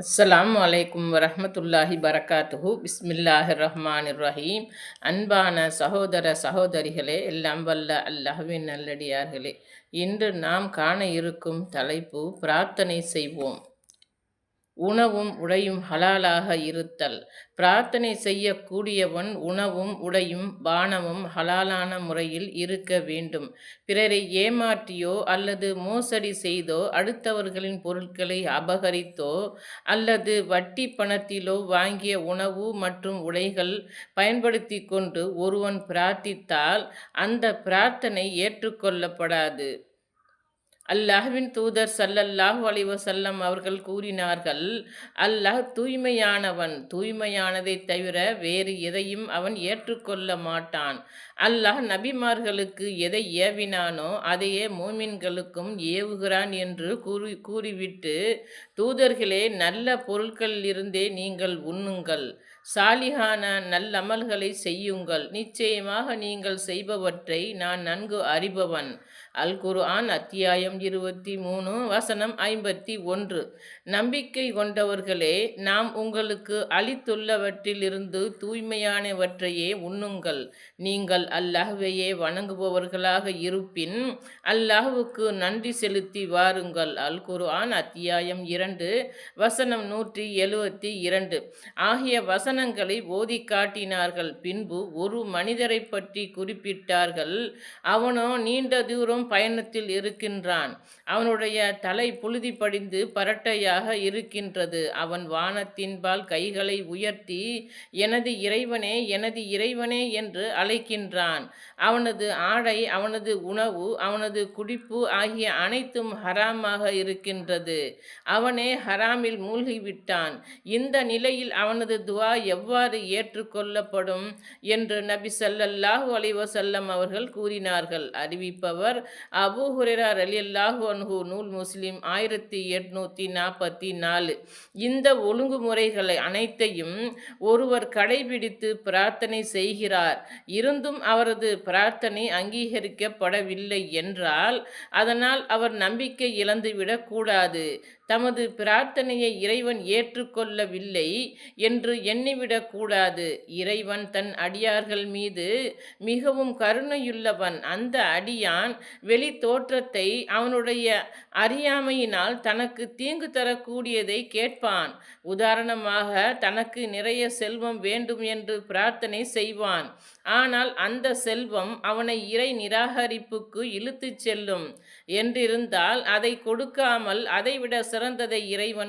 அஸ்ஸலாமு அலைக்கும் வரஹ்மத்துல்லாஹி பரக்காத்துஹு பிஸ்மில்லாஹிர் ரஹ்மானிர் ரஹீம். அன்பான சகோதர சகோதரிகளே, எல்லாம் வல்ல அல்லாஹ்வின் நல்லடியார்களே, இன்று நாம் காண இருக்கும் தலைப்பு பிரார்த்தனை செய்வோம். உணவும் உடையும் ஹலாலாக இருத்தல். பிரார்த்தனை செய்யக்கூடியவன் உணவும் உடையும் பானமும் ஹலாலான முறையில் இருக்க வேண்டும். பிறரை ஏமாற்றியோ அல்லது மோசடி செய்தோ அடுத்தவர்களின் பொருட்களை அபகரித்தோ அல்லது வட்டி பணத்திலோ வாங்கிய உணவு மற்றும் உடைகள் பயன்படுத்தி கொண்டு ஒருவன் பிரார்த்தித்தால் அந்த பிரார்த்தனை ஏற்றுக்கொள்ளப்படாது. அல்லாஹ்வின் தூதர் ஸல்லல்லாஹு அலைஹி வஸல்லம் அவர்கள் கூறினார்கள், அல்லாஹ் தூய்மையானவன், தூய்மையானதைத் தவிர வேறு எதையும் அவன் ஏற்றுக்கொள்ள மாட்டான். அல்லாஹ் நபிமார்களுக்கு எதை ஏவினானோ அதையே மூமின்களுக்கும் ஏவுகிறான் என்று கூறிவிட்டு, தூதர்களே, நல்ல பொருட்களிலிருந்தே நீங்கள் உண்ணுங்கள், சாலிஹான நல்லமல்களை செய்யுங்கள், நிச்சயமாக நீங்கள் செய்பவற்றை நான் நன்கு அறிபவன். அல் குர்ஆன் அத்தியாயம் 23 வசனம் 51. நம்பிக்கை கொண்டவர்களே, நாம் உங்களுக்கு அளித்துள்ளவற்றிலிருந்து தூய்மையானவற்றையே உண்ணுங்கள். நீங்கள் அல்லாஹ்வையே வணங்குபவர்களாக இருப்பின் அல்லாஹ்வுக்கு நன்றி செலுத்தி வாருங்கள். அல் குர்ஆன் அத்தியாயம் 2 வசனம் 172 ஆகிய வசனங்களை ஓதி காட்டினார்கள். பின்பு ஒரு மனிதரை பற்றி குறிப்பிட்டார்கள். அவனோ நீண்ட தூரம் பயணத்தில் இருக்கின்றான். அவனுடைய தலை புழுதி படிந்து பரட்டையாக இருக்கின்றது. அவன் வானத்தின்பால் கைகளை உயர்த்தி எனது இறைவனே, எனது இறைவனே என்று அழைக்கின்றான். அவனது ஆடை, அவனது உணவு, அவனது குடிப்பு ஆகிய அனைத்தும் ஹராமாக இருக்கின்றது. அவனே ஹராமில் மூழ்கிவிட்டான். இந்த நிலையில் அவனது துஆ எவ்வாறு ஏற்றுக்கொள்ளப்படும் என்று நபி ஸல்லல்லாஹு அலைஹி வஸல்லம் அவர்கள் கூறினார்கள். அறிவிப்பவர் அபூ ஹுரைரா ரலியல்லாஹு அன்ஹு. நூல் முஸ்லிம் 1844. இந்த ஒழுங்குமுறைகளை அனைத்தையும் ஒருவர் கடைபிடித்து பிரார்த்தனை செய்கிறார், இருந்தும் அவரது பிரார்த்தனை அங்கீகரிக்கப்படவில்லை என்றால் அதனால் அவர் நம்பிக்கை இழந்துவிடக் கூடாது. தமது பிரார்த்தனையை இறைவன் ஏற்றுக்கொள்ளவில்லை என்று எண்ணிவிடக் கூடாது. இறைவன் தன் அடியார்கள் மீது மிகவும் கருணையுள்ளவன். அந்த அடியான் வெளி தோற்றத்தை அவனுடைய அறியாமையினால் தனக்கு தீங்கு தரக்கூடியதை கேட்பான். உதாரணமாக, தனக்கு நிறைய செல்வம் வேண்டும் என்று பிரார்த்தனை செய்வான். ஆனால் அந்த செல்வம் அவனை இறை நிராகரிப்புக்கு இழுத்துச் செல்லும் என்றிருந்தால் அதை கொடுக்காமல் அதைவிட சிறந்ததை இறைவன்